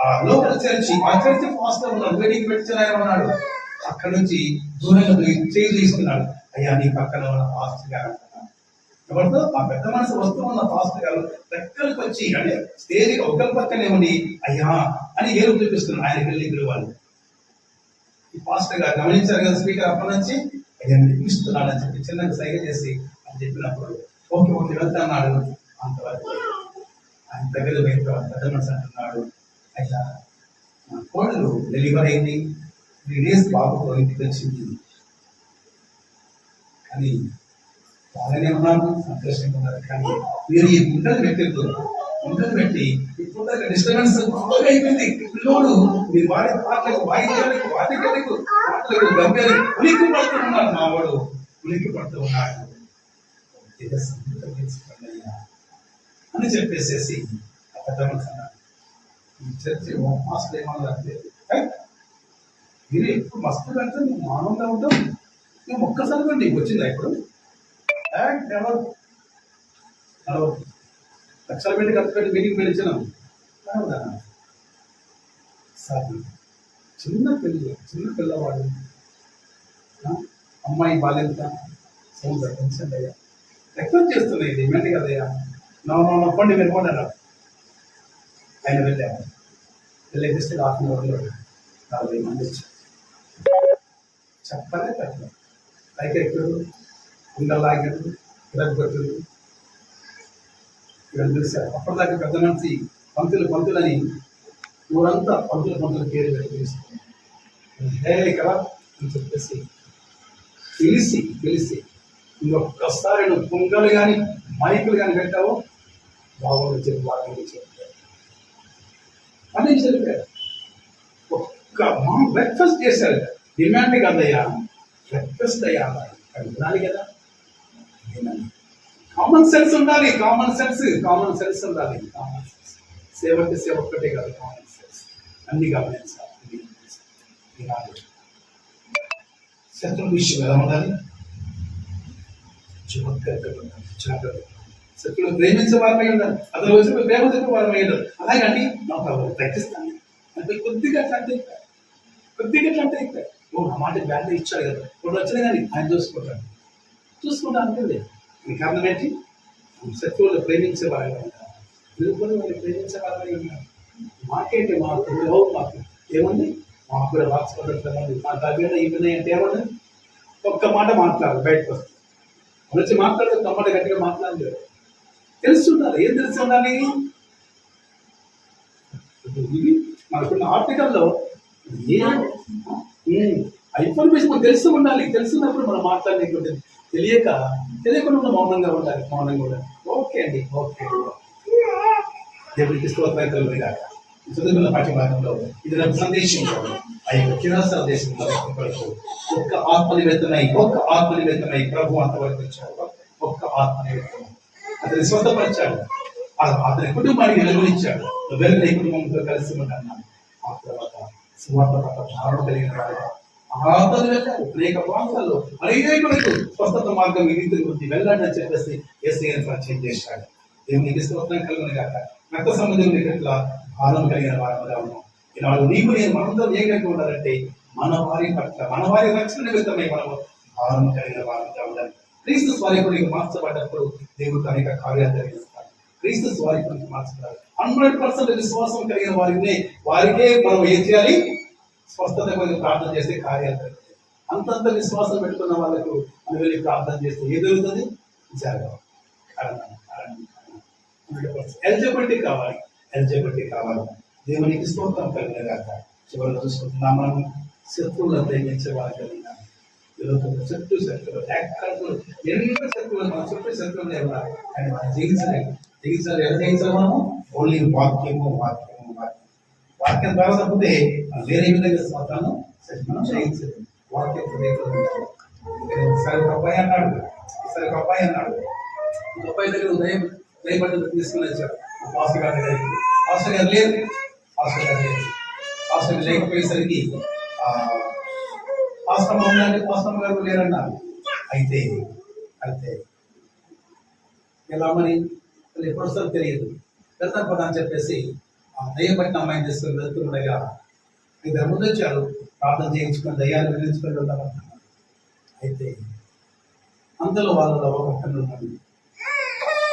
ఆ లోకల్ చర్చి, ఆ చర్చి పాస్టర్ ఉన్నాడు, వెయిటింగ్ పెట్టిన ఆయన ఉన్నాడు. అక్కడ నుంచి దూరంగా చేయి తీసుకున్నాడు. అయ్యా, నీ పక్కన ఉన్న పాస్టర్ గారు అంటున్నాడు. ఎవరితో? ఆ పెద్ద మనసు వస్తూ ఉన్న పాస్టర్ గారు దగ్గరకు వచ్చి, అంటే స్టేజ్ ఒకరి పక్కనే ఉండి అయ్యా అని ఏరు చూపిస్తున్నాడు. ఆయనకి వెళ్ళి పిలవాలి. ఈ పాస్టర్ గారు గమనించారు కదా, స్పీకర్ అప్పటి నుంచి అయ్యా పిలుస్తున్నాడు అని చెప్పి చిన్నగా సైగ చేసి అని చెప్పినప్పుడు ఓకే ఓకే వెళ్తాన్నాడు. అంతవరకు ఆయన దగ్గర పోయిన తర్వాత పెద్ద మనసు అంటున్నాడు, అయ్యా నా కోడలు డెలివరీ అయింది, 3 days బాబుతో ఇంటికి వచ్చింది, కానీ బాగానే ఉన్నాను, సంతోషంగా ఉన్నారు. కానీ మీరు ఈ గుండెలు పెట్టి ఇప్పుడు డిస్టర్బెన్స్ బాగా అయిపోయింది. పిల్లోడు మీరు వాడే పాటలకు, వాయిద్యాలకు, వాటికలకు, పాటలకు, గమ్యాలకు ఉలిక్కి పడుతూ ఉన్నారు. మా వాడు ఉలిక్కి పడుతూ ఉన్నాడు అని చెప్పేసేసి పెద్ద మనసు అన్నాడు. ఈ చర్చి మాస్టర్ ఏమన్నారంటే, మీరు ఎప్పుడు మస్తు అంటే నువ్వు మానవుగా ఉంటావు, నువ్వు ఒక్కసారి కూడా నీకు వచ్చిందా ఇప్పుడు లక్షల పెట్టి ఖర్చు పెట్టి మీటింగ్ పిలిచినాం సార్. చిన్న పిల్లవాడు, అమ్మాయి బాల్యంత సముద్రం టెన్షన్ అయ్యా, రిక్వెస్ట్ చేస్తున్నాయి, డిమాండ్ కదయ్యా, నవ్వండి మీరు కూడా అన్నారు. ఆయన వెళ్ళాము. వెళ్ళేస్తే 1/2 hourలో 40 మంది వచ్చారు. చెప్పలే పెట్టలేదు. పైకి ఎక్కడు, ఉండలాగాడు, ఇరగొట్టుడు ఇక్కడ తెలిసారు. అప్పటిదాకా పెద్ద మనిషి పంతులని ఊరంతా పంతులు పేరు పెట్టి తీసుకున్నాను కదా అని చెప్పేసి పిలిచి ఇంకొక్కసారి నువ్వు పుంగలు కానీ మైకులు కానీ పెట్టావో బాగుంది చెప్పి వాళ్ళని చెప్పారు అని చెప్పారు. ఒక్క బ్రేక్ఫాస్ట్ చేశారు. డిమాండ్ కదయ్యా, బ్రేక్ఫాస్ట్ అయ్యా అది వినాలి కదా. కామన్ సెన్స్ ఉండాలి, కామన్ సెన్స్ ఉండాలి. కామన్ సెన్స్ సేవకి సేవ ఒక్కటే కాదు, కామన్ సెన్స్ అన్ని గమనించాలి. శత్రు విషయం ఎలా ఉండాలి? శత్రులు ప్రేమించే వారమై ఉండాలి. అతను వచ్చి ప్రేమ చెప్పే వారమై ఉండాలి. అలాగండి నాకు తగ్గిస్తాను అంటే కొద్దిగా అట్లా ఓ నా మాట బ్యాండ్ ఇచ్చాడు కదా, ఇప్పుడు వచ్చినా కానీ ఆయన చూసుకుంటా అనుకుంది. ఈ కారణం ఏంటి? శత్రువులు ప్రేమించే వారిగా ఉంటారు. వీళ్ళు వాళ్ళు ప్రేమించే వారిగా ఉన్నారు. మాకేంటి మాకు ఏముంది, మాకు కూడా వాక్స్పడ్డట్లేదు, మా దగ్గర ఇవి అంటే ఏమన్నా ఒక్క మాట మాట్లాడు, బయటకు వస్తుంది వచ్చి మాట్లాడితే తమ్మట గట్టిగా మాట్లాడలేదు. తెలుస్తుండాలి. ఏం తెలుస్తుండాలి? ఇవి మనకున్న ఆర్టికల్లో ఇన్ఫర్మేషన్ మనకు తెలుస్తూ ఉండాలి. తెలుస్తున్నప్పుడు మనం మాట్లాడలేకపోతే తెలియకుండా మనం మౌనంగా ఉండాలి. ఓకే అండి, ఓకే దేవుడికి స్తోత్రం కాక. చదువుకున్న పాఠ్యభాగంలో ఇది నాకు సందేశం కాదు, ఆ యొక్క చిన్న సందేశం ఒక్క ఆత్మనివేతమై ప్రభు అంతవరకు వచ్చాడు. ఒక్క ఆత్మనివేతమై అతని స్వతపరిచాడు, అతని కుటుంబానికి వెలుగునిచ్చాడు. వెలుగుని కుటుంబంతో కలిసి ఉంటాను. ఆ తర్వాత సువార్త పట్ల భావన కలిగిన వాడుగా అతను వెళ్ళారు. అనేక ప్రాంతాల్లో అనేకులకు స్వస్థత మార్గం ఈ రీతి గురించి వెళ్ళండి అని చెప్పేసి యేసయ్యను పరిచయం చేశాడు. దేవునికి స్తోత్రం కలుగును గాక. రక్త సంబంధం ఇట్లా భారం కలిగిన వారంగా ఉన్నాం. ఈనాడు నీకు నేను మనంతో ఏకైక ఉండాలంటే మన వారి రక్షణ నిమిత్తమై మనము భారం కలిగిన వారంగా ఉండాలి. క్రీస్తు స్వారీకుడికి మార్చబడ్డప్పుడు దేవుడు అనేక కార్యాలు జరిగిస్తాడు. క్రీస్తు స్వారీకుడికి మార్చబడాలి. 100% విశ్వాసం కలిగిన వారికే మనం ఏం చేయాలి? స్వస్థత కొరకు ప్రార్థన చేస్తే కార్యాలు జరుగుతాయి. అంతంత విశ్వాసం పెట్టుకున్న వాళ్ళకు మనం వెళ్ళి ప్రార్థన చేస్తే ఏ జరుగుతుంది? జరగవు. ఎలిజిబిలిటీ కావాలి. దేవునికి స్తోత్రం కలిగిన గాక. చివరిలో చూసుకుంటున్నాం, మనం శత్రువులను ప్రేమించే వాళ్ళు కలిగిన శత్రువులు ఎన్నో శత్రువులు మన చుట్టూ శత్రువులు ఎవరు కానీ మనం జీవించలేదు. ఎలా జయించాలి? మనము ఓన్లీ వాక్యం ద్వారా తప్పితే వేరే విధంగా స్వాతాను మనం జయించలేదు. వాక్యం ఒకసారి ఒక అబ్బాయి అన్నాడు, అబ్బాయి దగ్గర ఉదయం తీసుకుని వచ్చారు. పాస్టర్ గారి లేదు. అసలు లేకపోయేసరికి ఆశ్రమం ఉందంటే ఆశ్రమం గారు లేరన్నారు. అయితే అయితే ఎలా మరి ఎప్పుడు వస్తారో తెలియదు. వెళ్తాం పదా అని చెప్పేసి దయ్యం పట్టిన అమ్మాయిని తీసుకొని వెళ్తుండగా ఇద్దరు ముందు వచ్చారు. ప్రార్థన చేయించుకొని దయ్యాన్ని విధించుకొని వెళ్తామంటున్నారు. అయితే అంతలో వాళ్ళలో ఒక అక్కను ఉన్నాడు.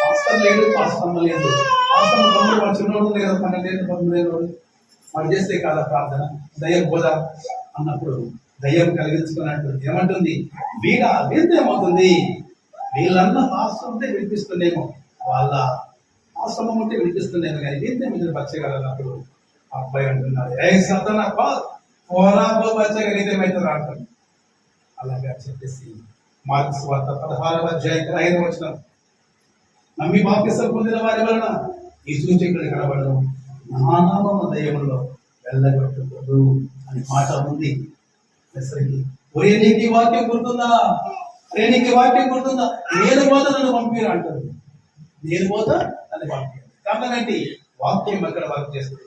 పాస్టర్ లేడు, పాస్టర్ లేదు. పాస్టర్ తమ్ముడు వాడు చిన్నోడు ఉంది కదా, 12 13 వాడు చేస్తే కాదా ప్రార్థన, దయ్యం పోదా అన్నప్పుడు దయ్యం కలిగించుకున్నట్టు ఏమంటుంది, వీళ్ళతో ఏమవుతుంది, వీళ్ళన్న పాస్టర్ ఉంటే వినిపిస్తుందేమో, వాళ్ళ ఆశ్రమం ఉంటే వినిపిస్తుందేమో, కానీ వీళ్ళతో మీరు బచ్చగలన్నప్పుడు ఆ అబ్బాయి అంటున్నారు, ఏ సతన పోరాబో బచ్చగా నీదేమైతే రాంటుంది. అలాగా చెప్పేసి మార్కు సువార్త 16వ అధ్యాయం 5వ వచనం, నమ్మి బాప్తిసం పొందిన వారి వలన ఈ సూచకులు కనబడను, నా నామమున దయ్యములలో వెళ్ళగొట్టుకోదు అని మాట ఉంది. ఒరే నీకు ఈ వాక్యం గుర్తుందా, ఒరే నీకు ఈ వాక్యం గుర్తుందా, నేను పోతా నన్ను పంపిరా అంటుంది. నేను పోతా నన్ను పంపిరా కాబట్టి వాక్యం ఎక్కడ వర్క్ చేస్తుంది,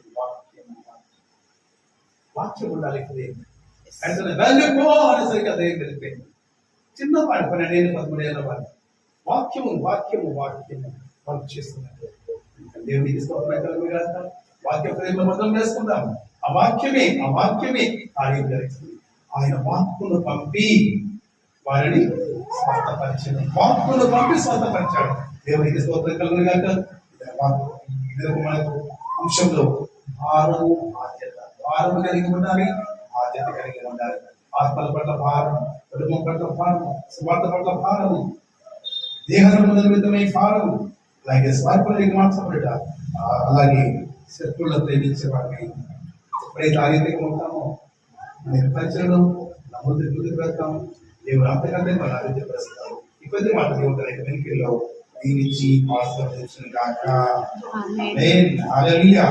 వాక్యం ఉండాలి. వెళ్ళిపో అనేసరికి అదేం వెళ్ళిపోయింది. చిన్నవాడు 12 13 ఏళ్ళ వాడు వాక్యము వాక్యము వాక్యము వర్క్ చేస్తున్నట్టు దేవునికి వాక్య ప్రయోగంలో మొదలు చేసుకుందాం. ఆ వాక్యమే కార్యం జరుగుతుంది. ఆయన వాక్కును పంపి వారిని స్వస్థపరిచాడు. వాక్కును పంపి స్వస్థపరిచాడు. దేవునికి స్తోత్రం కలుగును గాక. మనకు అంశంలో భారము బాధ్యత, భారము కలిగి ఉండాలి, బాధ్యత కలిగి ఉండాలి. ఆత్మల పట్ల భారం, కుటుంబం పట్ల భారము, స్వార్థ పట్ల భారము, దేహ సంబంధమైన భారము, అలాగే స్వార్థానికి మార్చబడ్డ, అలాగే శత్రువులను ప్రేమించే వారిని ఎప్పుడైతే ఆరోగ్యంగా ఉంటామో మన ప్రజలను నమ్మకం పెడతాము. దేవుడు అంతకంటే మన ఆరోగ్యపరుస్తాము. ఈ కొద్ది మాట దేవుడు వెనుకల్లో దీనిచ్చి ఆశీర్వదించును గాక. ఆమేన్. హల్లెలూయా.